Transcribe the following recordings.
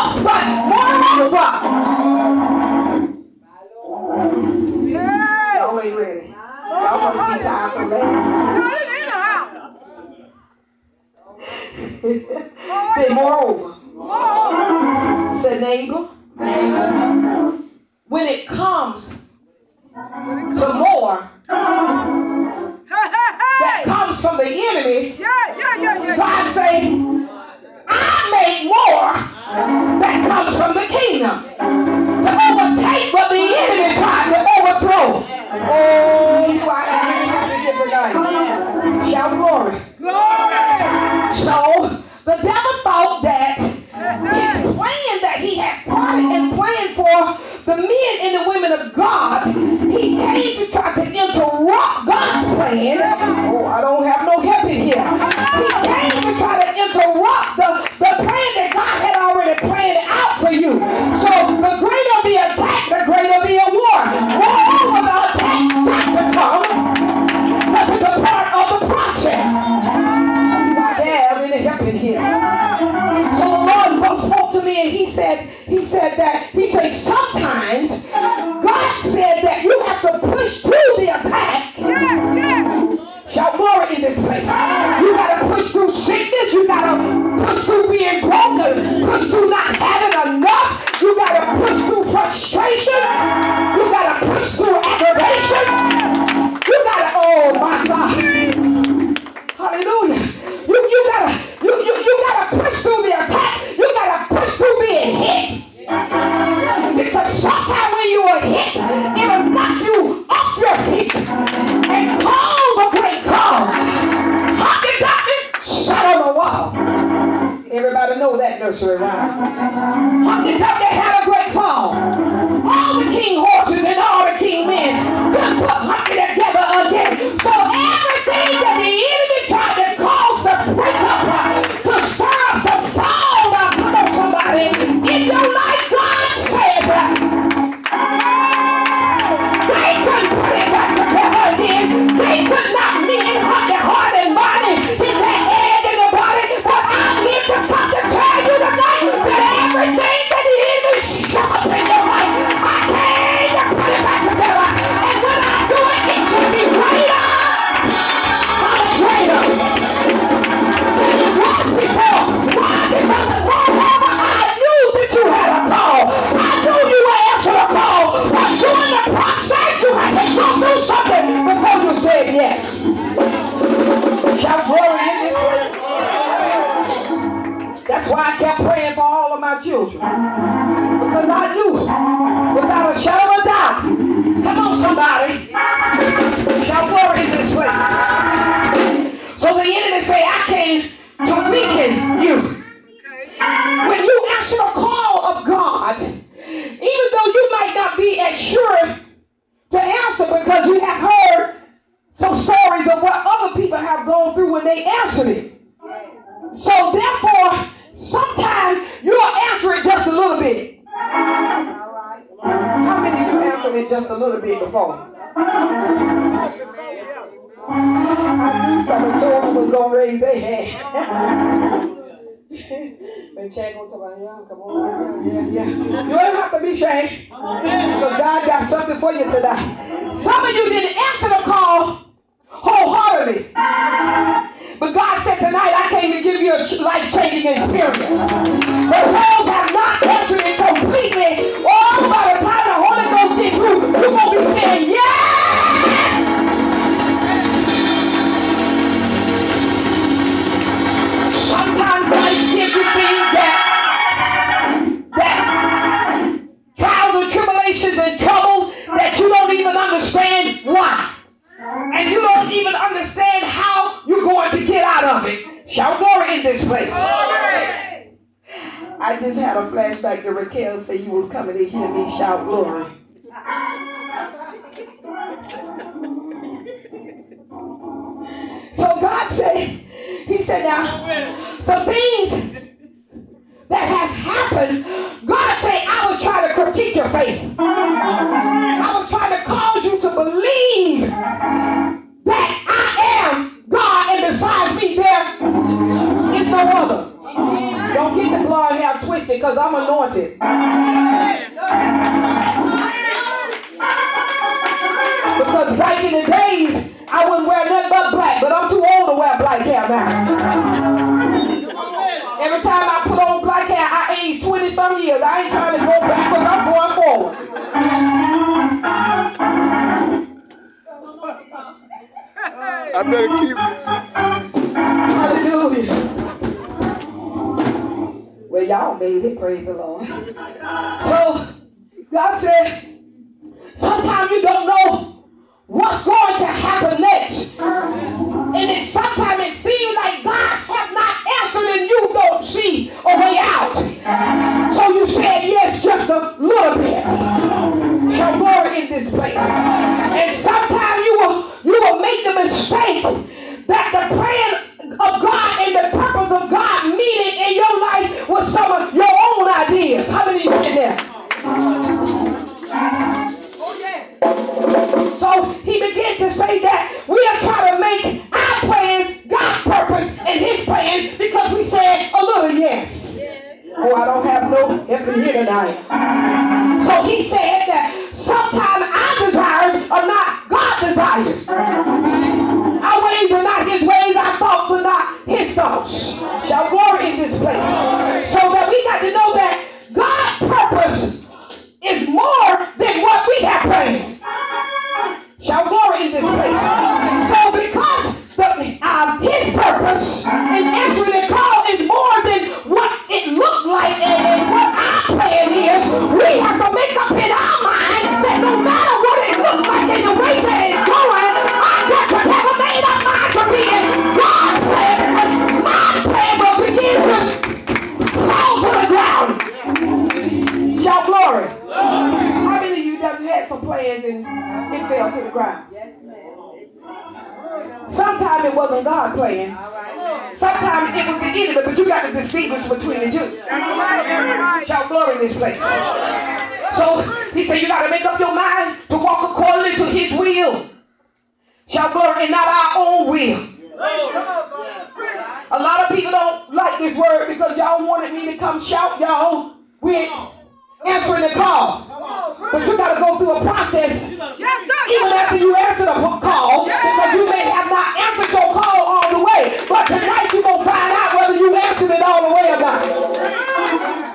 else, but moreover. Y'all ain't ready. Y'all must be tired from last. Say moreover. Say neighbor. When it comes to more that comes from the enemy, God say, I make more that comes from the kingdom to overtake what the enemy tried to overthrow. Oh, you are happy here tonight. Shout glory. So the devil thought that his plan that he had plotted and planned for the men and the women of God, he came to try to interrupt God's plan. Oh, I don't have no help in here. He came to try to interrupt the plan that God had already planned out for you. So the greater the attack, the greater the award. Moreover, the attack got to come because it's a part of the process. I have any help in here. So the Lord spoke to me and he said sometimes God said that you have to push through the attack. Shout glory in this place. You got to push through sickness. You got to push through being broken. Push through not having enough. You got to push through frustration. You got to push through aggravation. You got to, oh my God. Hallelujah. You gotta push through the attack. You gotta push through being hit. Because sometimes when you are hit, it'll knock you off your feet and call the great call. Humpty Dumpty sat on the wall. Everybody know that nursery rhyme. Humpty Dumpty had a great fall. All the king horses and all the king men couldn't put Humpty together again. So everything that the enemy tried to cause to break up, to stir up, to fall, come on somebody, in your life, God says, they couldn't put it back together again. They could not mend Humpty heart and body, hit that egg in the body, but I'm here to come to tell you tonight that everything that the enemy shut up in your life, I came to put it back together. And when I do it, it should be greater. Greater than it was before. Why? Because whatever I knew that you had a call. I knew you would answer the call. But during the process, you had to go through something before you said yes. Shout glory in this place. That's why I kept praying for all of my children. Because I knew, without a shadow of a doubt, come on somebody, shout glory in this place. So the enemy say, I came to weaken you. When you answer the call of God, even though you might not be as sure to answer because you have heard some stories of what other people have gone through when they answered it. So therefore, sometimes you'll answer it just a little bit. How many of you answered it just a little bit before? I knew some of the children was going to raise their hand. When Chad go to my young, come on. Yeah. You don't have to be ashamed. Because God got something for you tonight. Some of you didn't answer the call wholeheartedly. But God said tonight, I came to give you a life-changing experience. The world have not answered it completely. Oh, by the time the Holy Ghost gets through, you're going to be saying, yes! Sometimes life gives you things that trials and tribulations and trouble that you don't even understand why. And you don't even understand how you're going to get out of it. Shout glory in this place. I just had a flashback to Raquel say you was coming to hear me shout glory. So God said, he said, now, some things that has happened, God said, I was trying to critique your faith. I was trying to cause you to believe that I am God, and besides me, there is no other. Don't get the blood hair twisted. wasted because I'm anointed. Because back in the days, I wouldn't wear nothing but black, but I'm too old to wear black hair now. Every time I put on black hair, I age 20-some years. I ain't trying to go backwards, I'm going forward. I better keep it. Hallelujah. Well, y'all made it, praise the Lord. So, God said, sometimes you don't know what's going to happen next. And sometimes it seems like God have not answered and you don't see a way out. So you said yes just a little bit. Show glory in this place. And sometimes you will make the mistake that the plan of God and the purpose of God meaning in your life with some of your own ideas. How many of you in there? So he began to say that we are trying to make our plans God's purpose and his plans because we said a little yes. Oh, I don't have no effort here tonight. So he said that sometimes our desires are not God's desires. Our ways are not his ways, our thoughts are not his thoughts. Shall glory in this place. So that we got to know that God's purpose is more than what we have planned. Shall glory in this place. So because his purpose in answering the call is more than what it looked like and what our plan is, we have to make up in our mind that no matter what it looks like and the way that it's going, I got to have a made up mind to be in God's plan, because my plan will begin to fall to the ground. Shout glory. How many of you done had some plans and it fell to the ground? Sometimes it wasn't God's plan. Sometimes it was the enemy, but you got to distinguish between the two. Shout glory in this place. So he said you got to make up your mind to walk according to his will. Shout glory, and not our own will. A lot of people don't like this word because y'all wanted me to come shout y'all with answering the call. But you got to go through a process even after you answer the call, because you may have not answered your call all the way. But tonight you're going to find out whether you answered it all the way or not.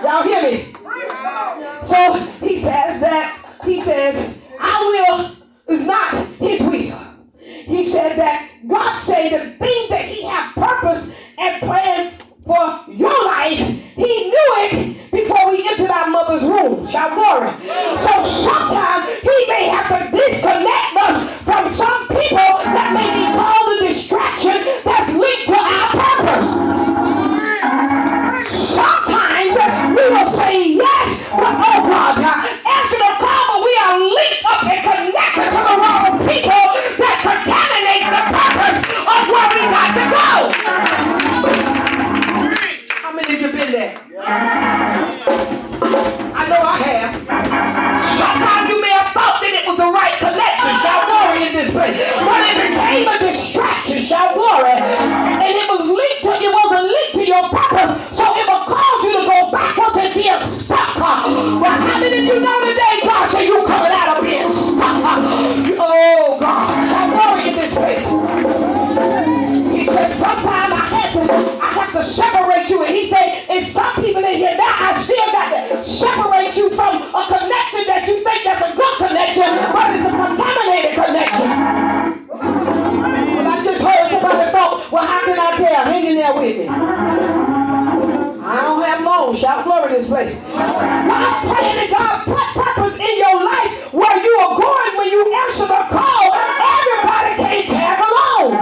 Y'all hear me? So he says our will is not his will. He said that God said the thing that he had purpose and planned for your life, he knew it before we entered our mother's womb. Shout glory. So sometimes he may have to disconnect us from some people that may be called a distraction that's linked to our purpose. Sometimes we will say yes, but oh God, answer the call, but we are linked up and connected to the wrong people that contaminates the purpose of where we got to go. How many of you been there? I know I have. Sometimes you may have thought that it was the right connection. Shout glory in this place. But it became a distraction. Shout glory. And it wasn't linked to your purpose. So it will cause you to go backwards and feel stuck. But how many of you know today God said you coming out of being stuck? Oh God. Shout glory in this place. He said sometimes I have to separate you. And he said, if some people in here now, I still got to separate you from a connection that you think that's a good connection, but it's a contaminated connection. Well, I just heard somebody thought, well, how can I tell? Hang in there with me. I don't have long. Shout glory in this place. God plan and God put purpose in your life where you are going when you answer the call. Everybody can't tag along.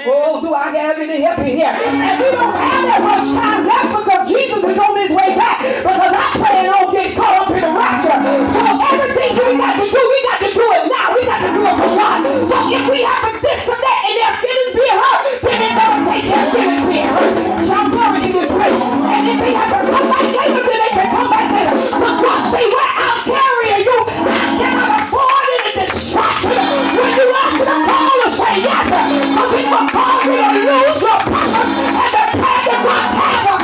Oh, do I have any help in here? And we don't have that much time left because Jesus is on his way back. Because I plan on getting caught up in the rapture. So everything we got to do it now. We got to do it for God. So if we have to disconnect and their feelings being hurt, then they're going to take their feelings being hurt. Shout glory in this place. And if they have to come back later, then they can come back later. Because God say, well, I'll carry you. I cannot afford any distraction. When you answer the call and say yes, because it will cause you to lose your purpose and the plan that God has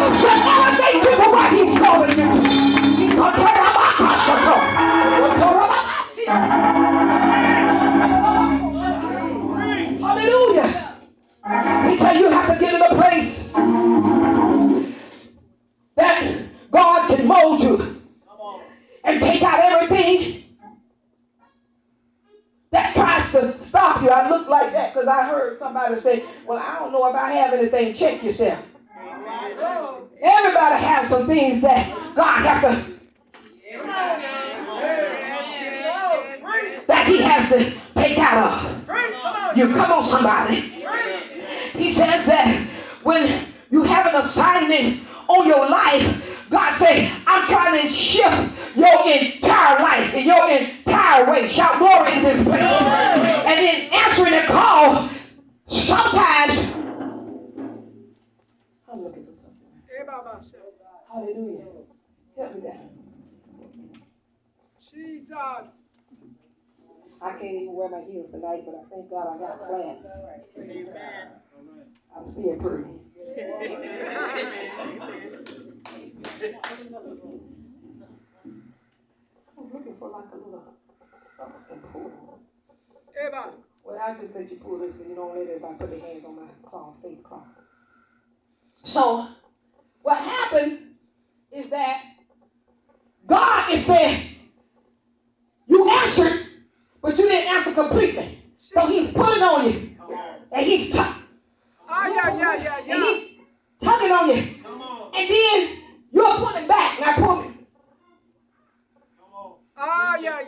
and mold you and take out everything that tries to stop you. I look like that because I heard somebody say, well, I don't know if I have anything. Check yourself. Everybody has some things that God has to, that he has to take out of you. Come on, somebody. He says that when you have an assignment on your life, God said, I'm trying to shift your entire life and your entire way. Shout glory in this place. And in answering the call, sometimes I'm looking for something. Hallelujah. Help me down. Jesus. I can't even wear my heels tonight, but I thank God I got class. I'm still pretty. I'm looking for like a little something to pull. Well, I just let you pull this and you don't let everybody put their hands on my cloth, face cloth. So, what happened is that God is saying, you answered, but you didn't answer completely. So he's pulling on you. And he's tugging. And he's tugging on you. And then you're pulling back. Now pull me.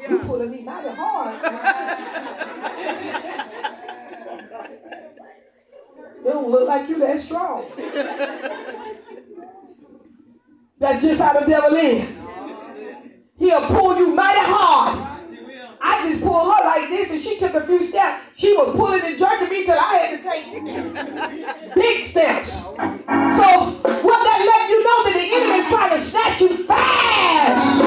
You're pulling me mighty hard. It don't look like you that strong. That's just how the devil is. He'll pull you mighty hard. I just pulled her like this and she took a few steps. She was pulling and jerking me till I had to take big steps. So what that let you know that the enemy is trying to snatch you fast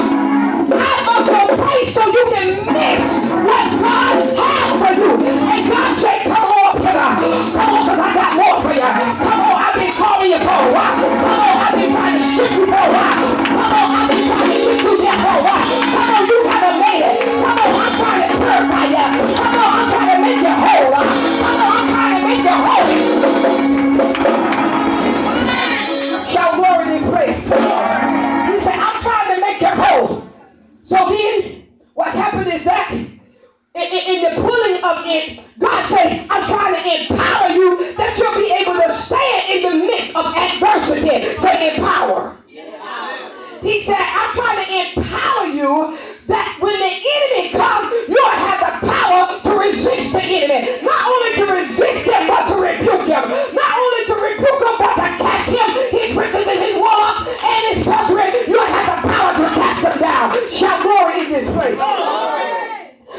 out of your place so you can miss what God has for you. And God said, come on, brother. Come on, because I got more for you. Come on, I've been calling you for a while. Come on, I've been trying to shift you for a while. Come on, I've been trying to get you there for a while. Come on, you haven't made it. Come on, I'm trying to purify you. Come on, I'm trying to make you whole. Come on, I'm trying to make you whole. Shout glory in this place. He said, I'm trying to make you whole. So then, what happened is that in the pulling of it, God said, I'm trying to empower you that you'll be able to stand in the midst of adversity to empower. He said, I'm trying to empower you that when the enemy comes, you'll have the power to resist the enemy. Not only to resist him, but to rebuke him. Not only to rebuke him, but to cast him, his riches and his walls and his sorcery. You'll have the power to cast them down. Shout glory in this place.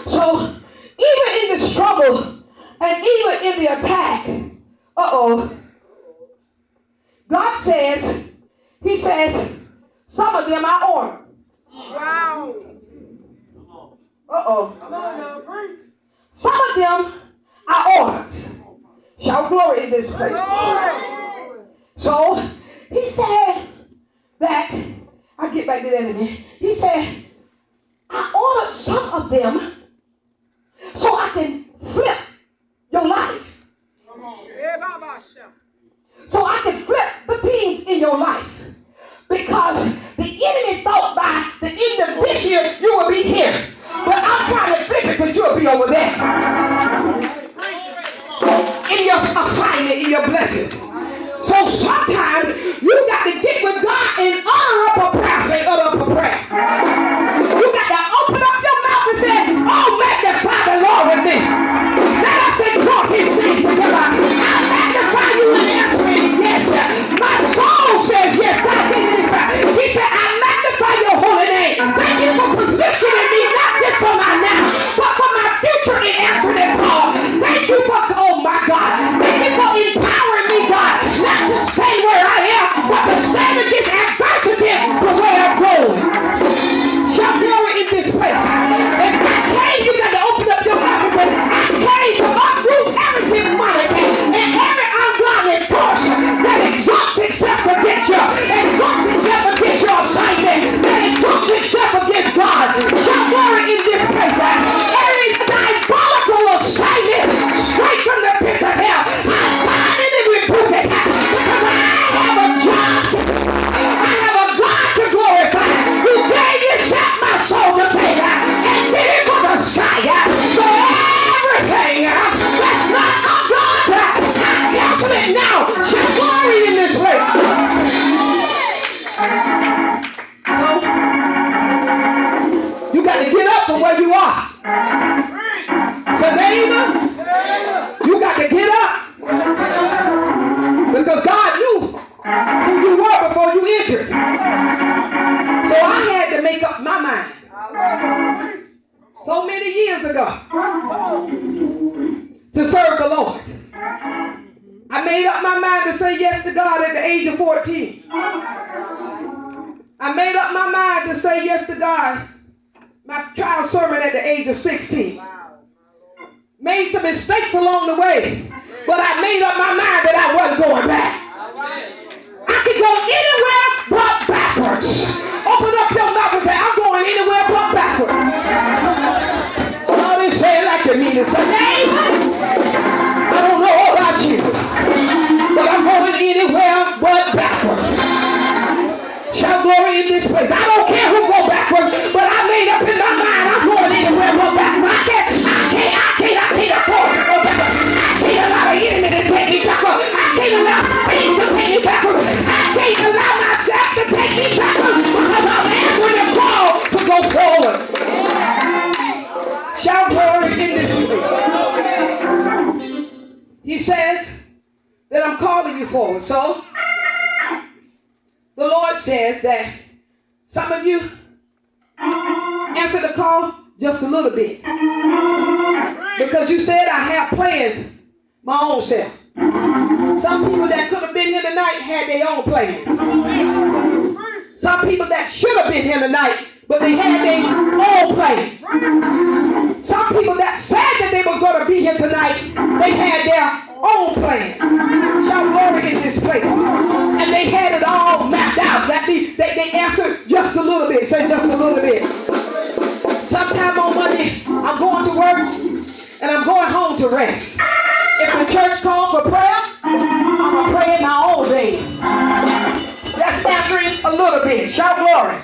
So, even in the struggle and even in the attack, God says, he says, some of them I ordered. Wow. Come on now, preach. Some of them I ordered. Shout glory in this place. So he said that, I'll get back to that in a minute. He said, I ordered some of them so I can flip your life. So I can flip the things in your life. Because the enemy thought by the end of this year you will be here. But I'm trying to flip it because you'll be over there. In your assignment, in your blessings. So sometimes you got to get with God and utter up a prayer. Say, utter up a prayer. You got to open up your mouth and say, oh, magnify the Lord with me. Let us exalt his name together. I magnify you and answer it. Yes, my soul says yes. God gave me this back. He said, I magnify your holy name. Thank you for positioning me, not just for my now, but for my future in answering that call. Thank you for, oh my God. Thank you for empowering me, God, not to stay where I am, but to stay where you are. So neighbor, you got to get up. Because God knew who you were before you entered. So I had to make up my mind. So many years ago to serve the Lord. I made up my mind to say yes to God at the age of 14. I made up my mind to say yes to God, my trial sermon at the age of 16. Made some mistakes along the way, but I made up my mind that I wasn't going back. I could go anywhere but backwards. Open up your mouth and say, I'm going anywhere but backwards. All they say it like they mean it. Say, neighbor, I don't know about you, but I'm going anywhere but backwards. Shout glory in this place. I don't care who go backwards, but I made up in my mind I'm going anywhere but backwards. I can't afford to go backwards. I can't allow the enemy to take me backwards. I can't allow things to take me backwards. I can't allow myself to take me backwards because I'm answering the call to go forward. Shout glory in this place. He says that I'm calling you forward. So the Lord says that some of you answer the call just a little bit. Because you said I have plans my own self. Some people that could have been here tonight had their own plans. Some people that should have been here tonight, but they had their own plans. Some people that said that they was going to be here tonight, they had their own plans. Shout glory in this place. And they had it all mapped out. That means they answered just a little bit. Say just a little bit. Sometime on Monday, I'm going to work and I'm going home to rest. If the church calls for prayer, I'm going to pray in my own day. That's answering a little bit. Shout glory.